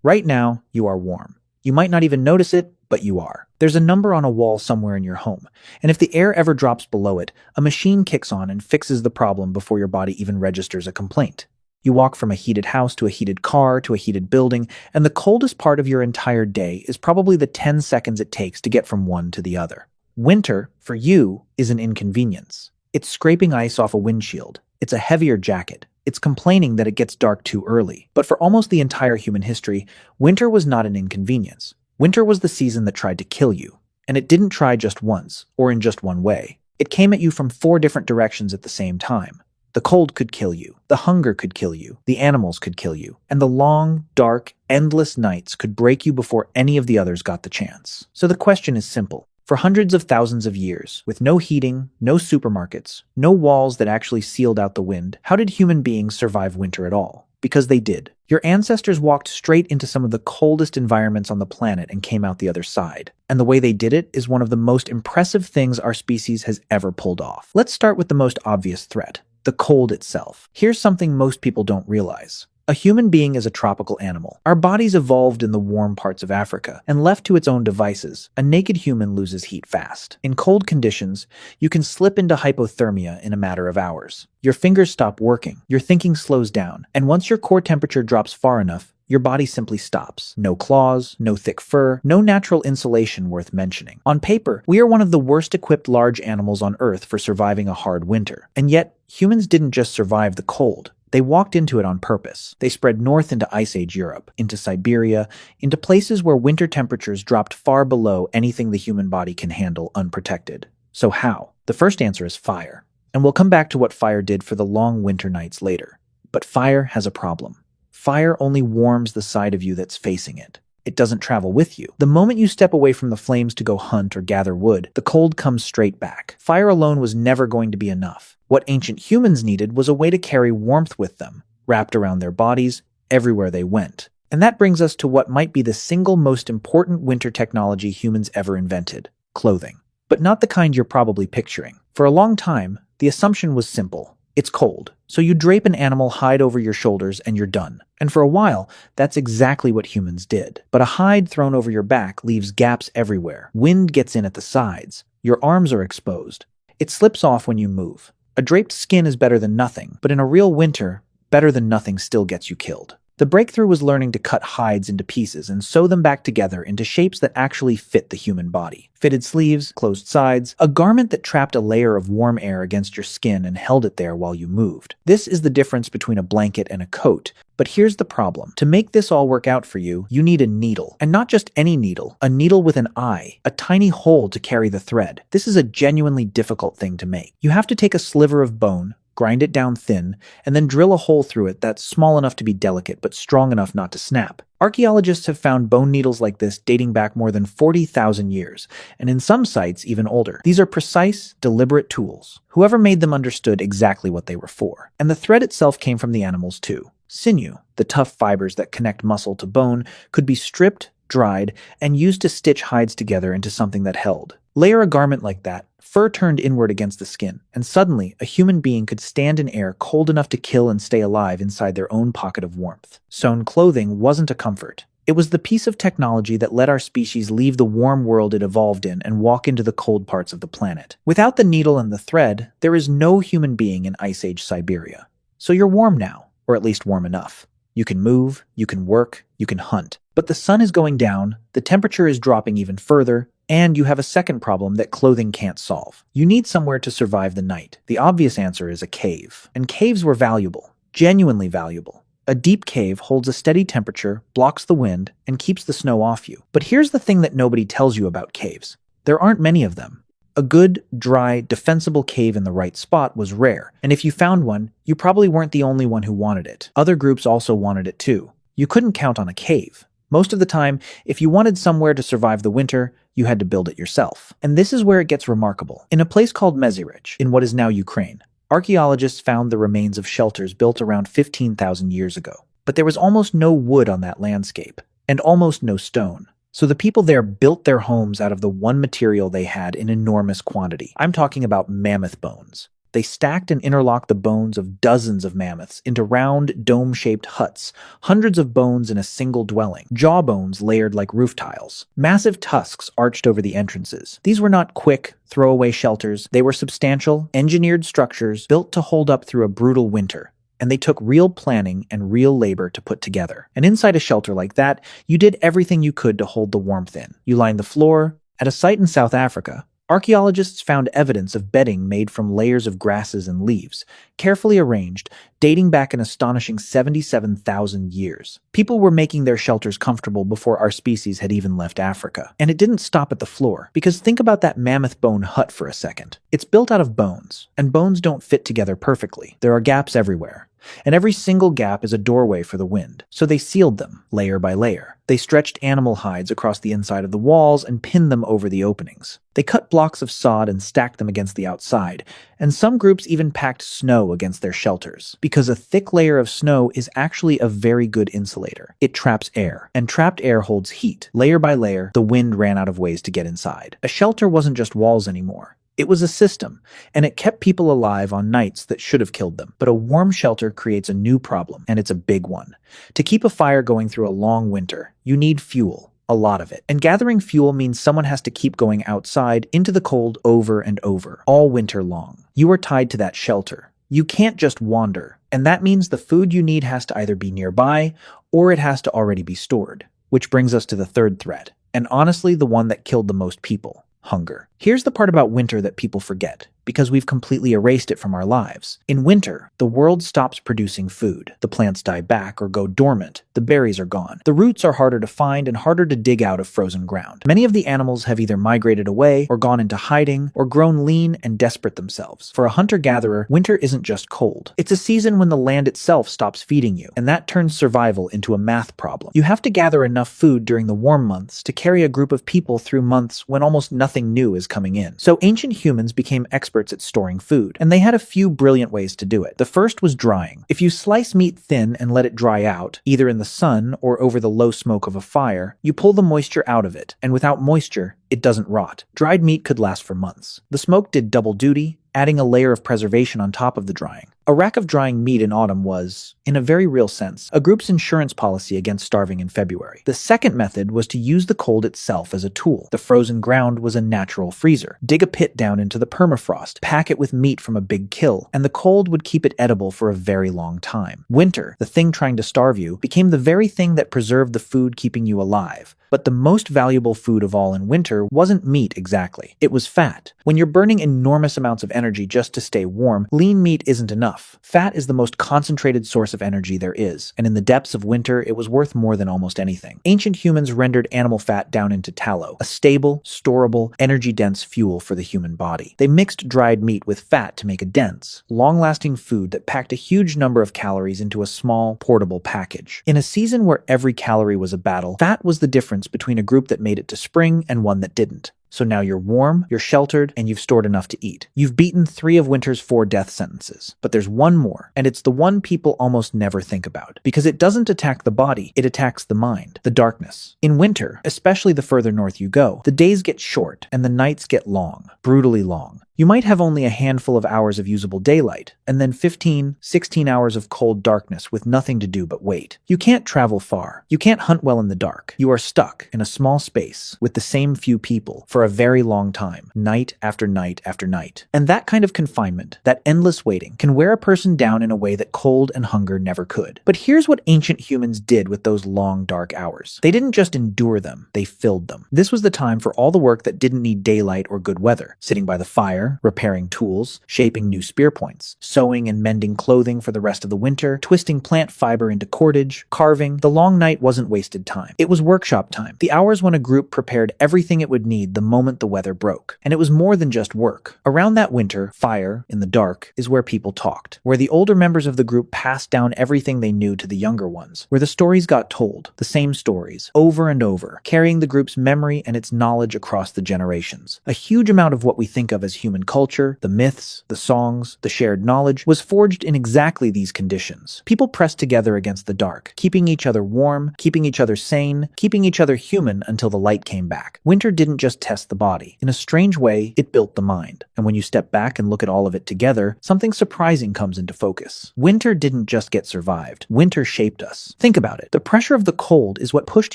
Right now, you are warm. You might not even notice it, but you are. There's a number on a wall somewhere in your home, and if the air ever drops below it, a machine kicks on and fixes the problem before your body even registers a complaint. You walk from a heated house to a heated car to a heated building, and the coldest part of your entire day is probably the 10 seconds it takes to get from one to the other. Winter, for you, is an inconvenience. It's scraping ice off a windshield. It's a heavier jacket. It's complaining that it gets dark too early. But for almost the entire human history, winter was not an inconvenience. Winter was the season that tried to kill you. And it didn't try just once, or in just one way. It came at you from 4 different directions at the same time. The cold could kill you. The hunger could kill you. The animals could kill you. And the long, dark, endless nights could break you before any of the others got the chance. So the question is simple. For hundreds of thousands of years, with no heating, no supermarkets, no walls that actually sealed out the wind, how did human beings survive winter at all? Because they did. Your ancestors walked straight into some of the coldest environments on the planet and came out the other side. And the way they did it is one of the most impressive things our species has ever pulled off. Let's start with the most obvious threat, the cold itself. Here's something most people don't realize. A human being is a tropical animal. Our bodies evolved in the warm parts of Africa, and left to its own devices, a naked human loses heat fast. In cold conditions, you can slip into hypothermia in a matter of hours. Your fingers stop working, your thinking slows down, and once your core temperature drops far enough, your body simply stops. No claws, no thick fur, no natural insulation worth mentioning. On paper, we are one of the worst equipped large animals on Earth for surviving a hard winter. And yet, humans didn't just survive the cold. They walked into it on purpose. They spread north into Ice Age Europe, into Siberia, into places where winter temperatures dropped far below anything the human body can handle unprotected. So how? The first answer is fire. And we'll come back to what fire did for the long winter nights later. But fire has a problem. Fire only warms the side of you that's facing it. It doesn't travel with you. The moment you step away from the flames to go hunt or gather wood, the cold comes straight back. Fire alone was never going to be enough. What ancient humans needed was a way to carry warmth with them, wrapped around their bodies, everywhere they went. And that brings us to what might be the single most important winter technology humans ever invented: clothing. But not the kind you're probably picturing. For a long time, the assumption was simple. It's cold, so you drape an animal hide over your shoulders and you're done. And for a while, that's exactly what humans did. But a hide thrown over your back leaves gaps everywhere. Wind gets in at the sides. Your arms are exposed. It slips off when you move. A draped skin is better than nothing, but in a real winter, better than nothing still gets you killed. The breakthrough was learning to cut hides into pieces and sew them back together into shapes that actually fit the human body. Fitted sleeves, closed sides, a garment that trapped a layer of warm air against your skin and held it there while you moved. This is the difference between a blanket and a coat. But here's the problem. To make this all work out for you, you need a needle. And not just any needle, a needle with an eye, a tiny hole to carry the thread. This is a genuinely difficult thing to make. You have to take a sliver of bone, grind it down thin, and then drill a hole through it that's small enough to be delicate but strong enough not to snap. Archaeologists have found bone needles like this dating back more than 40,000 years, and in some sites even older. These are precise, deliberate tools. Whoever made them understood exactly what they were for. And the thread itself came from the animals too. Sinew, the tough fibers that connect muscle to bone, could be stripped, dried, and used to stitch hides together into something that held. Layer a garment like that, fur turned inward against the skin, and suddenly a human being could stand in air cold enough to kill and stay alive inside their own pocket of warmth. Sewn clothing wasn't a comfort. It was the piece of technology that let our species leave the warm world it evolved in and walk into the cold parts of the planet. Without the needle and the thread, there is no human being in Ice Age Siberia. So you're warm now, or at least warm enough. You can move, you can work, you can hunt. But the sun is going down, the temperature is dropping even further, and you have a second problem that clothing can't solve. You need somewhere to survive the night. The obvious answer is a cave. And caves were valuable, genuinely valuable. A deep cave holds a steady temperature, blocks the wind, and keeps the snow off you. But here's the thing that nobody tells you about caves. There aren't many of them. A good, dry, defensible cave in the right spot was rare, and if you found one, you probably weren't the only one who wanted it. Other groups also wanted it too. You couldn't count on a cave. Most of the time, if you wanted somewhere to survive the winter, you had to build it yourself. And this is where it gets remarkable. In a place called Mezirich, in what is now Ukraine, archaeologists found the remains of shelters built around 15,000 years ago. But there was almost no wood on that landscape, and almost no stone. So the people there built their homes out of the one material they had in enormous quantity. I'm talking about mammoth bones. They stacked and interlocked the bones of dozens of mammoths into round, dome-shaped huts, hundreds of bones in a single dwelling, jawbones layered like roof tiles. Massive tusks arched over the entrances. These were not quick, throwaway shelters. They were substantial, engineered structures built to hold up through a brutal winter. And they took real planning and real labor to put together. And inside a shelter like that, you did everything you could to hold the warmth in. You lined the floor. At a site in South Africa, archaeologists found evidence of bedding made from layers of grasses and leaves, carefully arranged, dating back an astonishing 77,000 years. People were making their shelters comfortable before our species had even left Africa. And it didn't stop at the floor, because think about that mammoth bone hut for a second. It's built out of bones, and bones don't fit together perfectly. There are gaps everywhere. And every single gap is a doorway for the wind. So they sealed them, layer by layer. They stretched animal hides across the inside of the walls and pinned them over the openings. They cut blocks of sod and stacked them against the outside, and some groups even packed snow against their shelters, because a thick layer of snow is actually a very good insulator. It traps air, and trapped air holds heat. Layer by layer, the wind ran out of ways to get inside. A shelter wasn't just walls anymore. It was a system, and it kept people alive on nights that should have killed them. But a warm shelter creates a new problem, and it's a big one. To keep a fire going through a long winter, you need fuel. A lot of it. And gathering fuel means someone has to keep going outside into the cold over and over, all winter long. You are tied to that shelter. You can't just wander. And that means the food you need has to either be nearby, or it has to already be stored. Which brings us to the third threat, and honestly the one that killed the most people. Hunger. Here's the part about winter that people forget, because we've completely erased it from our lives. In winter, the world stops producing food. The plants die back or go dormant. The berries are gone. The roots are harder to find and harder to dig out of frozen ground. Many of the animals have either migrated away or gone into hiding or grown lean and desperate themselves. For a hunter-gatherer, winter isn't just cold. It's a season when the land itself stops feeding you, and that turns survival into a math problem. You have to gather enough food during the warm months to carry a group of people through months when almost nothing new is coming in. So ancient humans became experts at storing food, and they had a few brilliant ways to do it. The first was drying. If you slice meat thin and let it dry out, either in the sun or over the low smoke of a fire, you pull the moisture out of it, and without moisture, it doesn't rot. Dried meat could last for months. The smoke did double duty, adding a layer of preservation on top of the drying. A rack of drying meat in autumn was, in a very real sense, a group's insurance policy against starving in February. The second method was to use the cold itself as a tool. The frozen ground was a natural freezer. Dig a pit down into the permafrost, pack it with meat from a big kill, and the cold would keep it edible for a very long time. Winter, the thing trying to starve you, became the very thing that preserved the food keeping you alive. But the most valuable food of all in winter wasn't meat exactly. It was fat. When you're burning enormous amounts of energy just to stay warm, lean meat isn't enough. Fat is the most concentrated source of energy there is, and in the depths of winter, it was worth more than almost anything. Ancient humans rendered animal fat down into tallow, a stable, storable, energy-dense fuel for the human body. They mixed dried meat with fat to make a dense, long-lasting food that packed a huge number of calories into a small, portable package. In a season where every calorie was a battle, fat was the difference between a group that made it to spring and one that didn't. So now you're warm, you're sheltered, and you've stored enough to eat. You've beaten 3 of winter's 4 death sentences. But there's one more, and it's the one people almost never think about. Because it doesn't attack the body, it attacks the mind, the darkness. In winter, especially the further north you go, the days get short, and the nights get long, brutally long. You might have only a handful of hours of usable daylight, and then 15, 16 hours of cold darkness with nothing to do but wait. You can't travel far. You can't hunt well in the dark. You are stuck in a small space with the same few people for a very long time, night after night after night. And that kind of confinement, that endless waiting, can wear a person down in a way that cold and hunger never could. But here's what ancient humans did with those long, dark hours. They didn't just endure them, they filled them. This was the time for all the work that didn't need daylight or good weather. Sitting by the fire, repairing tools, shaping new spear points, sewing and mending clothing for the rest of the winter, twisting plant fiber into cordage, carving. The long night wasn't wasted time. It was workshop time. The hours when a group prepared everything it would need the moment the weather broke. And it was more than just work. Around that winter, fire, in the dark, is where people talked, where the older members of the group passed down everything they knew to the younger ones, where the stories got told, the same stories, over and over, carrying the group's memory and its knowledge across the generations. A huge amount of what we think of as human human culture, the myths, the songs, the shared knowledge, was forged in exactly these conditions. People pressed together against the dark, keeping each other warm, keeping each other sane, keeping each other human until the light came back. Winter didn't just test the body. In a strange way, it built the mind. And when you step back and look at all of it together, something surprising comes into focus. Winter didn't just get survived. Winter shaped us. Think about it. The pressure of the cold is what pushed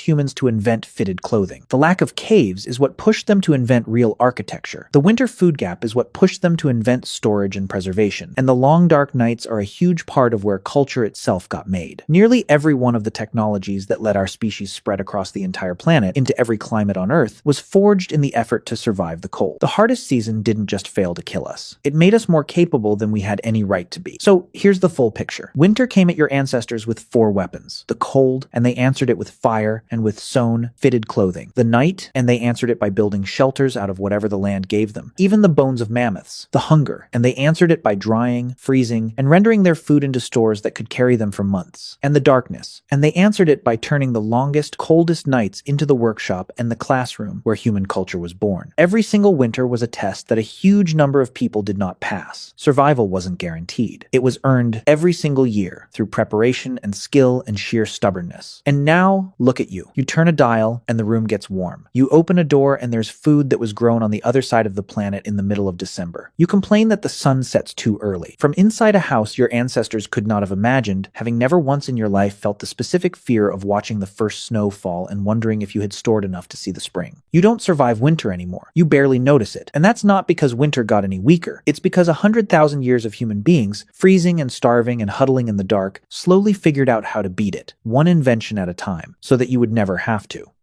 humans to invent fitted clothing. The lack of caves is what pushed them to invent real architecture. The winter food gap is what pushed them to invent storage and preservation. And the long dark nights are a huge part of where culture itself got made. Nearly every one of the technologies that let our species spread across the entire planet into every climate on Earth was forged in the effort to survive the cold. The hardest season didn't just fail to kill us. It made us more capable than we had any right to be. So here's the full picture. Winter came at your ancestors with 4 weapons. The cold, and they answered it with fire and with sewn, fitted clothing. The night, and they answered it by building shelters out of whatever the land gave them. Even the bones of mammoths. The hunger, and they answered it by drying, freezing, and rendering their food into stores that could carry them for months. And the darkness, and they answered it by turning the longest, coldest nights into the workshop and the classroom where human culture was born. Every single winter was a test that a huge number of people did not pass. Survival wasn't guaranteed. It was earned every single year through preparation and skill and sheer stubbornness. And now, look at you. You turn a dial and the room gets warm. You open a door and there's food that was grown on the other side of the planet in the middle of December. You complain that the sun sets too early. From inside a house your ancestors could not have imagined, having never once in your life felt the specific fear of watching the first snow fall and wondering if you had stored enough to see the spring. You don't survive winter anymore. You barely notice it. And that's not because winter got any weaker. It's because 100,000 years of human beings, freezing and starving and huddling in the dark, slowly figured out how to beat it, one invention at a time, so that you would never have to.